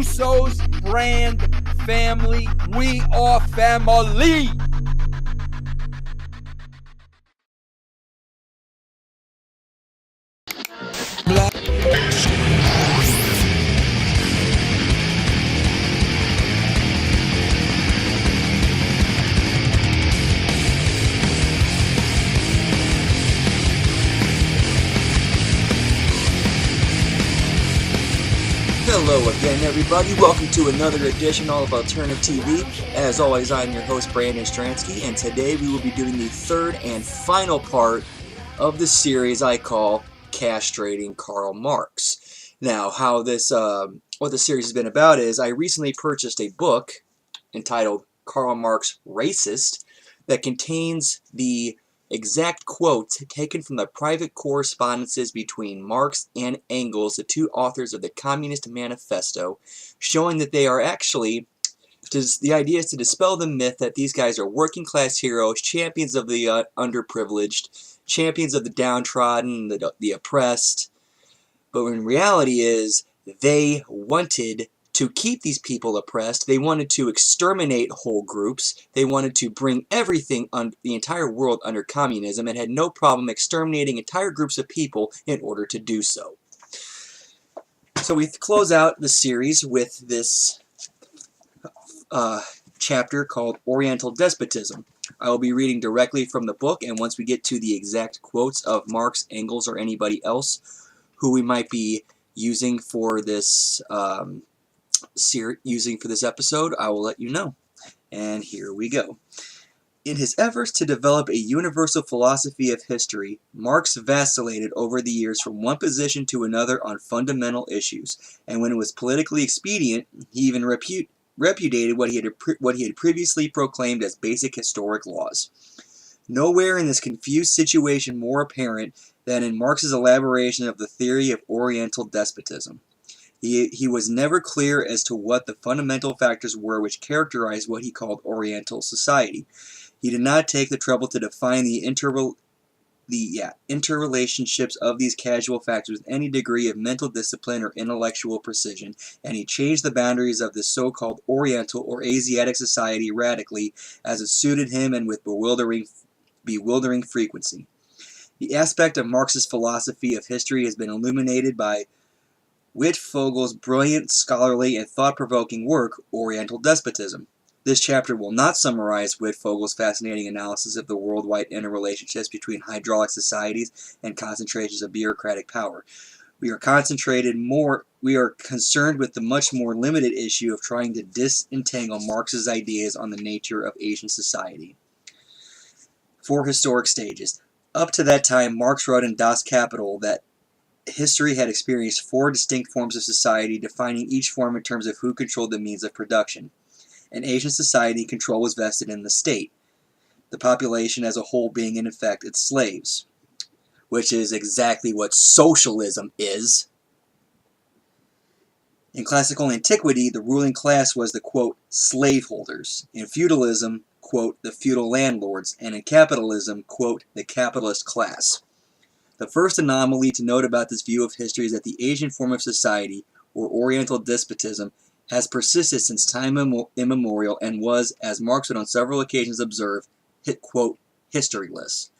Russos brand family. We are family. Hello again, everybody. Welcome to another edition of Alterna TV. As always, I'm your host, Brandon Stransky, and today we will be doing the third and final part of the series I call Castrating Karl Marx. Now, what the series has been about is I recently purchased a book entitled Karl Marx Racist that contains the exact quotes taken from the private correspondences between Marx and Engels, the two authors of the Communist Manifesto, showing that they are actually, the idea is to dispel the myth that these guys are working class heroes, champions of the underprivileged, champions of the downtrodden, the oppressed, but in reality is they wanted to keep these people oppressed. They wanted to exterminate whole groups. They wanted to bring everything, the entire world, under communism, and had no problem exterminating entire groups of people in order to do so. So we close out the series with this chapter called Oriental Despotism. I will be reading directly from the book, and once we get to the exact quotes of Marx, Engels, or anybody else who we might be using for this episode, I will let you know. And here we go. In his efforts to develop a universal philosophy of history, Marx vacillated over the years from one position to another on fundamental issues, and when it was politically expedient, he even repudiated what he had previously proclaimed as basic historic laws. Nowhere in this confused situation more apparent than in Marx's elaboration of the theory of Oriental despotism. He was never clear as to what the fundamental factors were which characterized what he called Oriental society. He did not take the trouble to define the interrelationships of these causal factors with any degree of mental discipline or intellectual precision, and he changed the boundaries of this so-called Oriental or Asiatic society radically as it suited him and with bewildering frequency. The aspect of Marx's philosophy of history has been illuminated by Wittfogel's brilliant, scholarly, and thought-provoking work, Oriental Despotism. This chapter will not summarize Wittfogel's fascinating analysis of the worldwide interrelationships between hydraulic societies and concentrations of bureaucratic power. We are concerned with the much more limited issue of trying to disentangle Marx's ideas on the nature of Asian society. 4 historic stages. Up to that time, Marx wrote in Das Kapital that history had experienced 4 distinct forms of society, defining each form in terms of who controlled the means of production. In Asian society, control was vested in the state, the population as a whole being in effect its slaves, which is exactly what socialism is. In classical antiquity, the ruling class was the, quote, slaveholders. In feudalism, quote, the feudal landlords, and in capitalism, quote, the capitalist class. The first anomaly to note about this view of history is that the Asian form of society, or Oriental despotism, has persisted since time immemorial and was, as Marx would on several occasions observe, quote, historyless.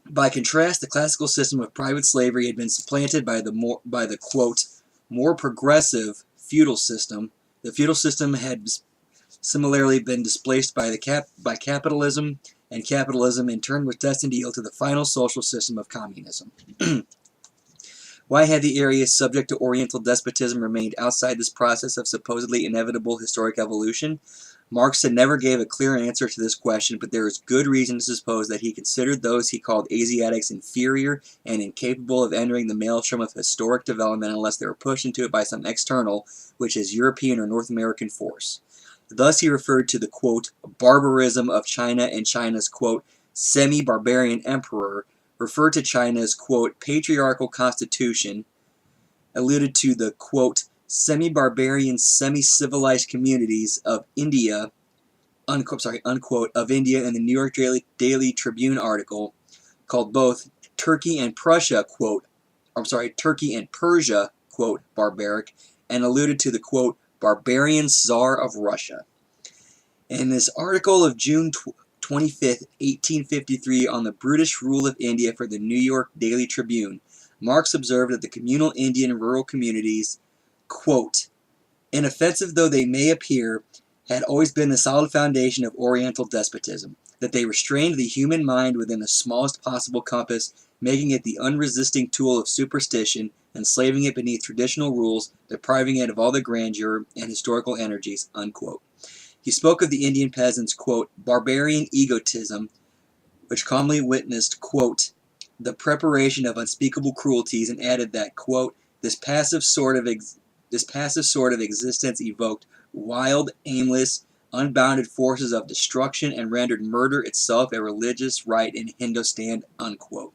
By contrast, the classical system of private slavery had been supplanted by the quote, more progressive feudal system. The feudal system had similarly been displaced by capitalism, and capitalism in turn was destined to yield to the final social system of communism. Why had the areas subject to Oriental despotism remained outside this process of supposedly inevitable historic evolution? Marx never gave a clear answer to this question, but there is good reason to suppose that he considered those he called Asiatics inferior and incapable of entering the maelstrom of historic development unless they were pushed into it by some external, which is European or North American force. Thus he referred to the, quote, barbarism of China and China's, quote, semi-barbarian emperor, referred to China's, quote, patriarchal constitution, alluded to the, quote, semi-barbarian, semi-civilized communities of India, unquote, of India in the New York Daily Tribune article, called both Turkey and Prussia, quote, Turkey and Persia, quote, barbaric, and alluded to the, quote, barbarian Tsar of Russia. In this article of June 25th, 1853, on the brutish rule of India for the New York Daily Tribune, Marx observed that the communal Indian rural communities, quote, inoffensive though they may appear, had always been the solid foundation of Oriental despotism, that they restrained the human mind within the smallest possible compass, making it the unresisting tool of superstition, enslaving it beneath traditional rules, depriving it of all the grandeur and historical energies, unquote. He spoke of the Indian peasants', quote, barbarian egotism, which calmly witnessed, quote, the preparation of unspeakable cruelties, and added that, quote, this passive sort of existence evoked wild, aimless, unbounded forces of destruction and rendered murder itself a religious rite in Hindustan, unquote.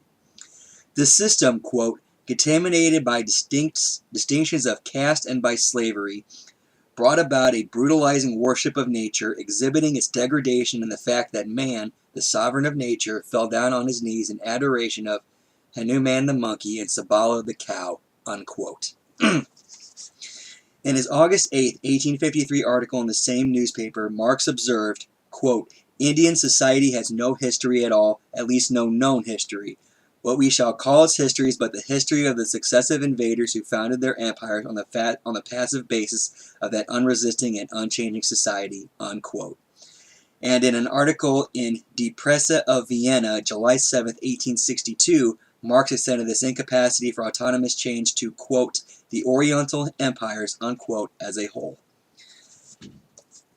This system, quote, contaminated by distinctions of caste and by slavery, brought about a brutalizing worship of nature, exhibiting its degradation in the fact that man, the sovereign of nature, fell down on his knees in adoration of Hanuman the monkey and Sabala the cow, unquote. In his August 8, 1853 article in the same newspaper, Marx observed, quote, Indian society has no history at all, at least no known history. What we shall call its history is but the history of the successive invaders who founded their empires on the passive basis of that unresisting and unchanging society, unquote. And in an article in Die Presse of Vienna, July 7, 1862, Marx extended this incapacity for autonomous change to, quote, the Oriental empires, unquote, as a whole.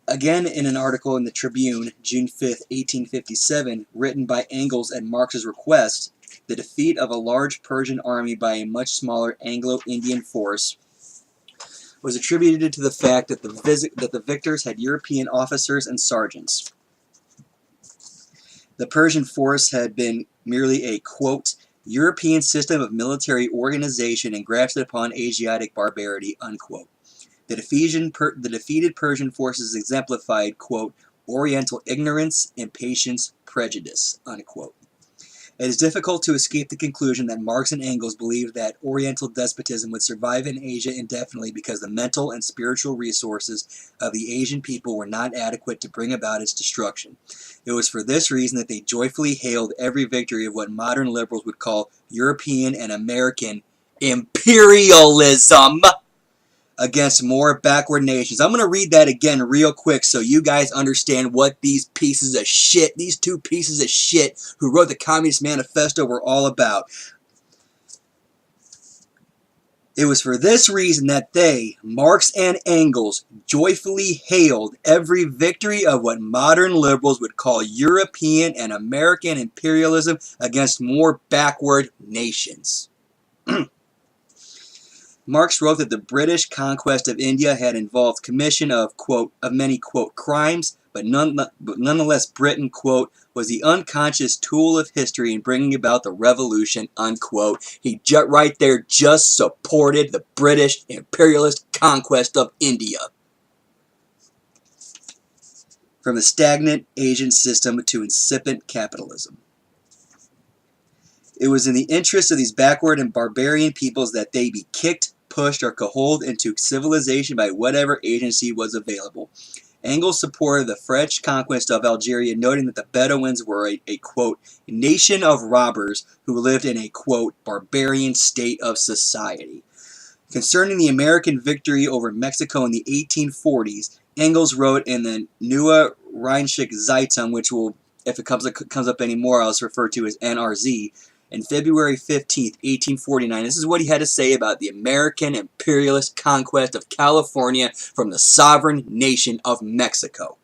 Again, in an article in the Tribune, June 5, 1857, written by Engels at Marx's request, the defeat of a large Persian army by a much smaller Anglo-Indian force was attributed to the fact that the victors had European officers and sergeants. The Persian force had been merely a, quote, European system of military organization engrafted upon Asiatic barbarity, unquote. The defeated Persian forces exemplified, quote, Oriental ignorance, impatience, prejudice, unquote. It is difficult to escape the conclusion that Marx and Engels believed that Oriental despotism would survive in Asia indefinitely because the mental and spiritual resources of the Asian people were not adequate to bring about its destruction. It was for this reason that they joyfully hailed every victory of what modern liberals would call European and American imperialism against more backward nations. I'm going to read that again real quick so you guys understand what these pieces of shit, these two pieces of shit who wrote the Communist Manifesto were all about. It was for this reason that they, Marx and Engels, joyfully hailed every victory of what modern liberals would call European and American imperialism against more backward nations. Marx wrote that the British conquest of India had involved commission of, quote, of many, quote, crimes, but nonetheless Britain, quote, was the unconscious tool of history in bringing about the revolution, unquote. He right there just supported the British imperialist conquest of India. From the stagnant Asian system to incipient capitalism. It was in the interest of these backward and barbarian peoples that they be kicked, pushed, or cajoled into civilization by whatever agency was available. Engels supported the French conquest of Algeria, noting that the Bedouins were a quote, nation of robbers who lived in a, quote, barbarian state of society. Concerning the American victory over Mexico in the 1840s, Engels wrote in the Neue Rheinische Zeitung, which will, if it comes up anymore, I'll refer to as NRZ, in February 15th, 1849. This is what he had to say about the American imperialist conquest of California from the sovereign nation of Mexico.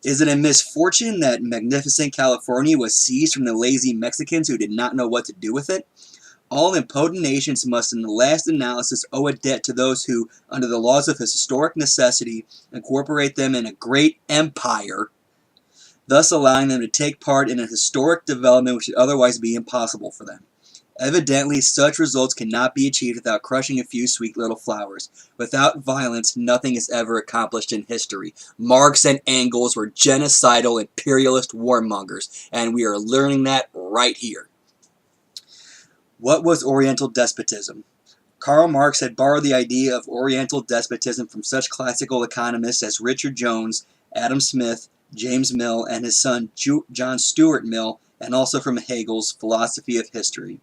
Is it a misfortune that magnificent California was seized from the lazy Mexicans who did not know what to do with it? All impotent nations must in the last analysis owe a debt to those who, under the laws of historic necessity, incorporate them in a great empire, thus allowing them to take part in a historic development which would otherwise be impossible for them. Evidently, such results cannot be achieved without crushing a few sweet little flowers. Without violence, nothing is ever accomplished in history. Marx and Engels were genocidal imperialist warmongers, and we are learning that right here. What was Oriental despotism? Karl Marx had borrowed the idea of Oriental despotism from such classical economists as Richard Jones, Adam Smith, James Mill, and his son John Stuart Mill, and also from Hegel's philosophy of history.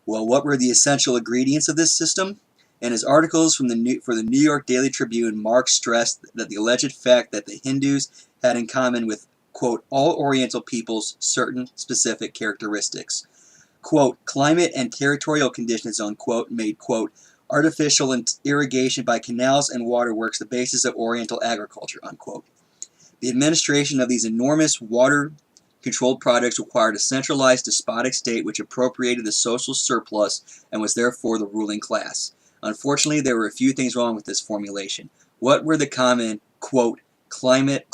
Well, what were the essential ingredients of this system? In his articles for the New York Daily Tribune, Marx stressed that the alleged fact that the Hindus had in common with, quote, all Oriental peoples certain specific characteristics. Quote, climate and territorial conditions, unquote, made, quote, artificial irrigation by canals and waterworks the basis of Oriental agriculture, unquote. The administration of these enormous water-controlled projects required a centralized despotic state which appropriated the social surplus and was therefore the ruling class. Unfortunately, there were a few things wrong with this formulation. What were the common, quote, climatic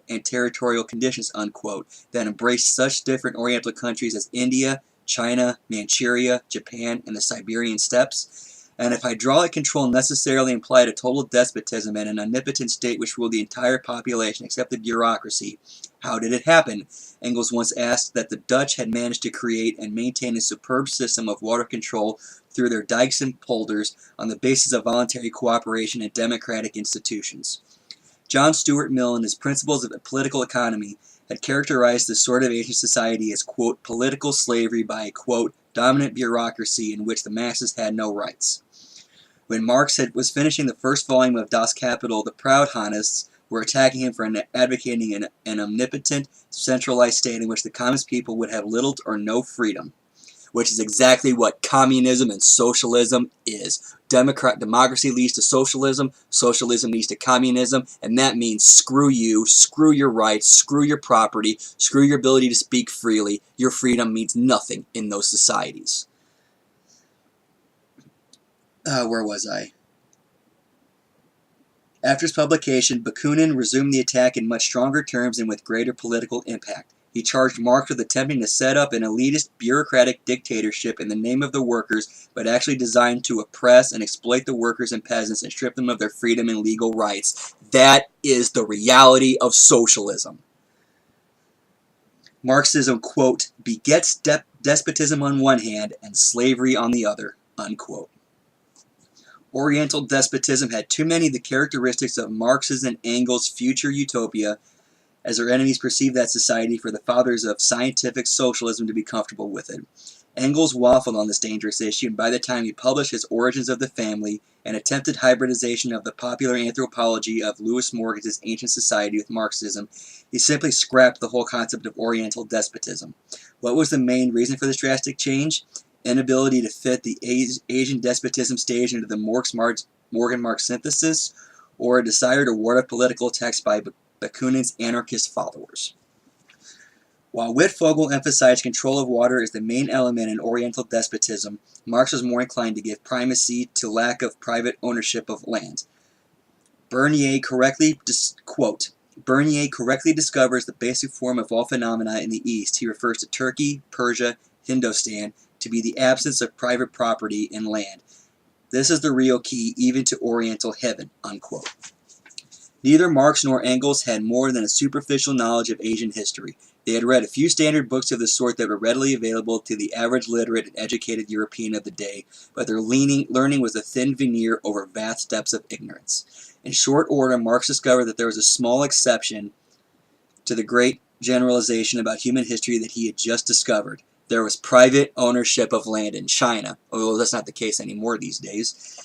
and territorial conditions, unquote, that embraced such different Oriental countries as India, China, Manchuria, Japan, and the Siberian steppes? And if hydraulic control necessarily implied a total despotism and an omnipotent state which ruled the entire population except the bureaucracy, how did it happen? Engels once asked that the Dutch had managed to create and maintain a superb system of water control through their dikes and polders on the basis of voluntary cooperation and democratic institutions. John Stuart Mill, in his Principles of Political Economy, had characterized this sort of Asian society as, quote, political slavery by a, quote, dominant bureaucracy in which the masses had no rights. When Marx was finishing the first volume of Das Kapital, the proud Hannists were attacking him for advocating an omnipotent, centralized state in which the common people would have little or no freedom, which is exactly what communism and socialism is. Democracy leads to socialism, socialism leads to communism, and that means screw you, screw your rights, screw your property, screw your ability to speak freely. Your freedom means nothing in those societies. Where was I? After his publication, Bakunin resumed the attack in much stronger terms and with greater political impact. He charged Marx with attempting to set up an elitist bureaucratic dictatorship in the name of the workers, but actually designed to oppress and exploit the workers and peasants and strip them of their freedom and legal rights. That is the reality of socialism. Marxism, quote, begets despotism on one hand and slavery on the other, unquote. Oriental despotism had too many of the characteristics of Marx's and Engels' future utopia, as their enemies perceived that society for the fathers of scientific socialism to be comfortable with it. Engels waffled on this dangerous issue, and by the time he published his Origins of the Family, an attempted hybridization of the popular anthropology of Lewis Morgan's Ancient Society with Marxism, he simply scrapped the whole concept of Oriental despotism. What was the main reason for this drastic change? Inability to fit the Asian despotism stage into the Morgan-Marx synthesis, or a desire to ward off political attacks by Bakunin's anarchist followers. While Wittfogel emphasized control of water as the main element in Oriental despotism, Marx was more inclined to give primacy to lack of private ownership of land. Bernier correctly discovers the basic form of all phenomena in the East. He refers to Turkey, Persia, Hindustan to be the absence of private property in land. This is the real key even to Oriental heaven, unquote. Neither Marx nor Engels had more than a superficial knowledge of Asian history. They had read a few standard books of the sort that were readily available to the average literate and educated European of the day, but their learning was a thin veneer over vast depths of ignorance. In short order, Marx discovered that there was a small exception to the great generalization about human history that he had just discovered. There was private ownership of land in China, although that's not the case anymore these days.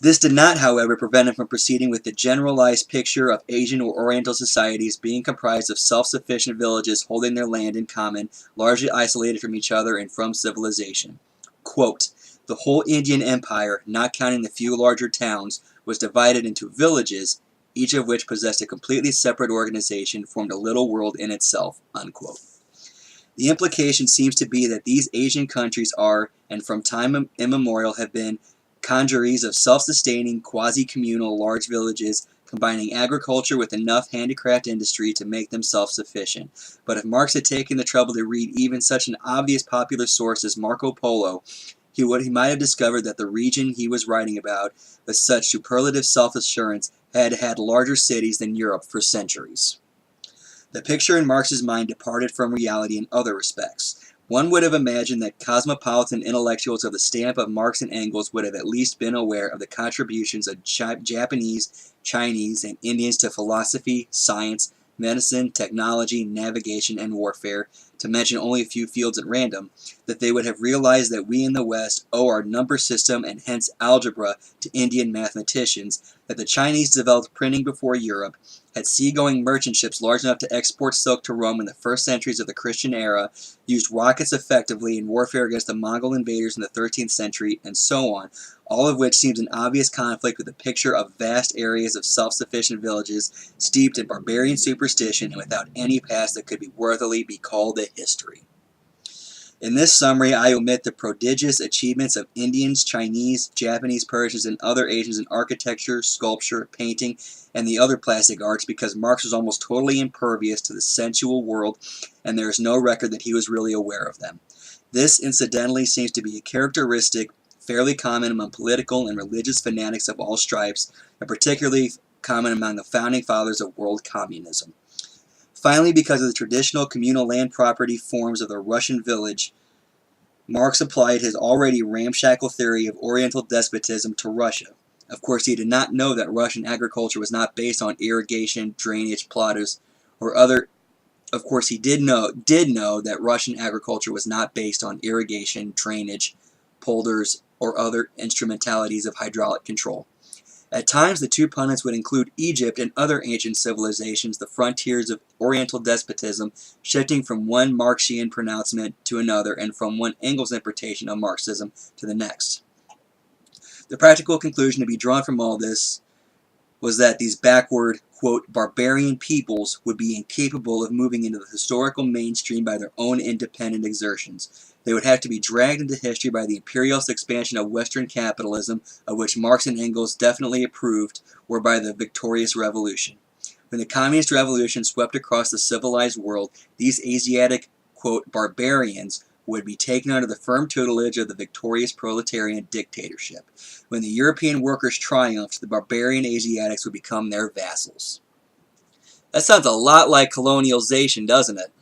This did not, however, prevent him from proceeding with the generalized picture of Asian or Oriental societies being comprised of self-sufficient villages holding their land in common, largely isolated from each other and from civilization. Quote, the whole Indian Empire, not counting the few larger towns, was divided into villages, each of which possessed a completely separate organization, formed a little world in itself, unquote. The implication seems to be that these Asian countries are, and from time immemorial have been, congeries of self-sustaining, quasi-communal large villages combining agriculture with enough handicraft industry to make them self-sufficient. But if Marx had taken the trouble to read even such an obvious popular source as Marco Polo, he might have discovered that the region he was writing about, with such superlative self-assurance, had had larger cities than Europe for centuries. The picture in Marx's mind departed from reality in other respects. One would have imagined that cosmopolitan intellectuals of the stamp of Marx and Engels would have at least been aware of the contributions of Japanese, Chinese, and Indians to philosophy, science, medicine, technology, navigation, and warfare, to mention only a few fields at random, that they would have realized that we in the West owe our number system and hence algebra to Indian mathematicians, that the Chinese developed printing before Europe, had seagoing merchant ships large enough to export silk to Rome in the first centuries of the Christian era, used rockets effectively in warfare against the Mongol invaders in the 13th century, and so on, all of which seems in obvious conflict with the picture of vast areas of self-sufficient villages steeped in barbarian superstition and without any past that could be worthily be called a history. In this summary, I omit the prodigious achievements of Indians, Chinese, Japanese, Persians, and other Asians in architecture, sculpture, painting, and the other plastic arts because Marx was almost totally impervious to the sensual world, and there is no record that he was really aware of them. This, incidentally, seems to be a characteristic fairly common among political and religious fanatics of all stripes, and particularly common among the founding fathers of world communism. Finally, because of the traditional communal land property forms of the Russian village, Marx applied his already ramshackle theory of Oriental despotism to Russia. Of course, he did not know that Russian agriculture was not based on irrigation, drainage, plotters, or other. Of course, he did know that Russian agriculture was not based on irrigation, drainage, polders, or other instrumentalities of hydraulic control. At times, the two pundits would include Egypt and other ancient civilizations, the frontiers of Oriental despotism, shifting from one Marxian pronouncement to another and from one Engels interpretation of Marxism to the next. The practical conclusion to be drawn from all this was that these backward, quote, barbarian peoples would be incapable of moving into the historical mainstream by their own independent exertions. They would have to be dragged into history by the imperialist expansion of Western capitalism, of which Marx and Engels definitely approved, or by the victorious revolution. When the communist revolution swept across the civilized world, these Asiatic, quote, barbarians would be taken under the firm tutelage of the victorious proletarian dictatorship. When the European workers triumphed, the barbarian Asiatics would become their vassals. That sounds a lot like colonialization, doesn't it?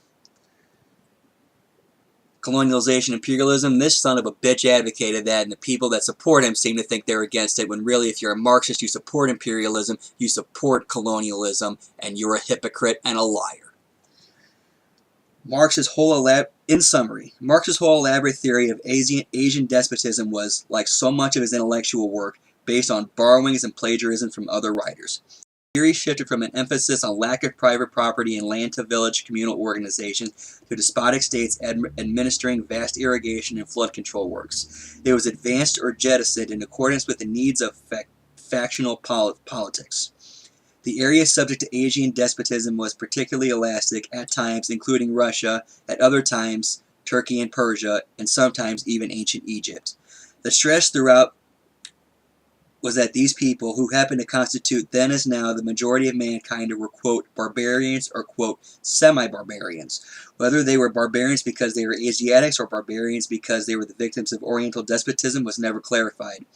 Colonialization, imperialism, this son of a bitch advocated that, and the people that support him seem to think they're against it, when really if you're a Marxist, you support imperialism, you support colonialism, and you're a hypocrite and a liar. In summary, Marx's whole elaborate theory of Asian despotism was, like so much of his intellectual work, based on borrowings and plagiarism from other writers. The theory shifted from an emphasis on lack of private property and land to village communal organization to despotic states administering vast irrigation and flood control works. It was advanced or jettisoned in accordance with the needs of factional politics. The area subject to Asian despotism was particularly elastic, at times including Russia, at other times Turkey and Persia, and sometimes even ancient Egypt. The stress throughout was that these people, who happened to constitute then as now the majority of mankind, were, quote, barbarians or, quote, semi-barbarians. Whether they were barbarians because they were Asiatics or barbarians because they were the victims of Oriental despotism was never clarified.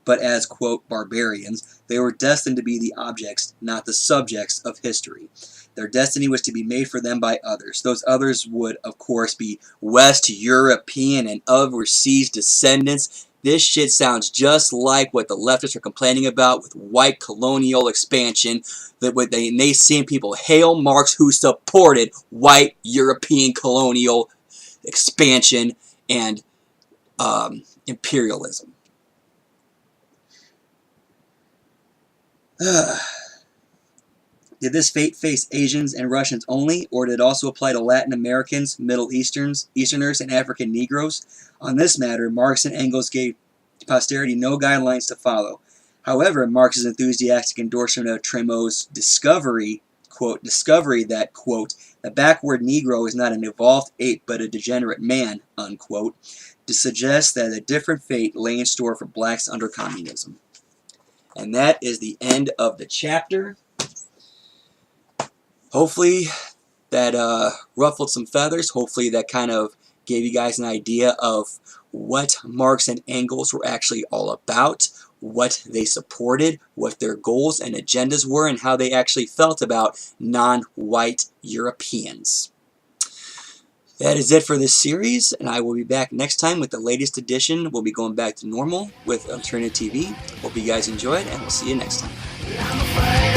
But as, quote, barbarians, they were destined to be the objects, not the subjects, of history. Their destiny was to be made for them by others. Those others would, of course, be West European and overseas descendants. This shit sounds just like what the leftists are complaining about with white colonial expansion. They seeing people hail Marx, who supported white European colonial expansion and imperialism. Did this fate face Asians and Russians only, or did it also apply to Latin Americans, Middle Easterners, and African Negroes? On this matter, Marx and Engels gave posterity no guidelines to follow. However, Marx's enthusiastic endorsement of Tremo's discovery that, quote, the backward Negro is not an evolved ape but a degenerate man, unquote, to suggest that a different fate lay in store for blacks under communism. And that is the end of the chapter. Hopefully that ruffled some feathers. Hopefully that kind of gave you guys an idea of what Marx and Engels were actually all about, what they supported, what their goals and agendas were, and how they actually felt about non-white Europeans. That is it for this series, and I will be back next time with the latest edition. We'll be going back to normal with Alterna TV. Hope you guys enjoyed, and we'll see you next time.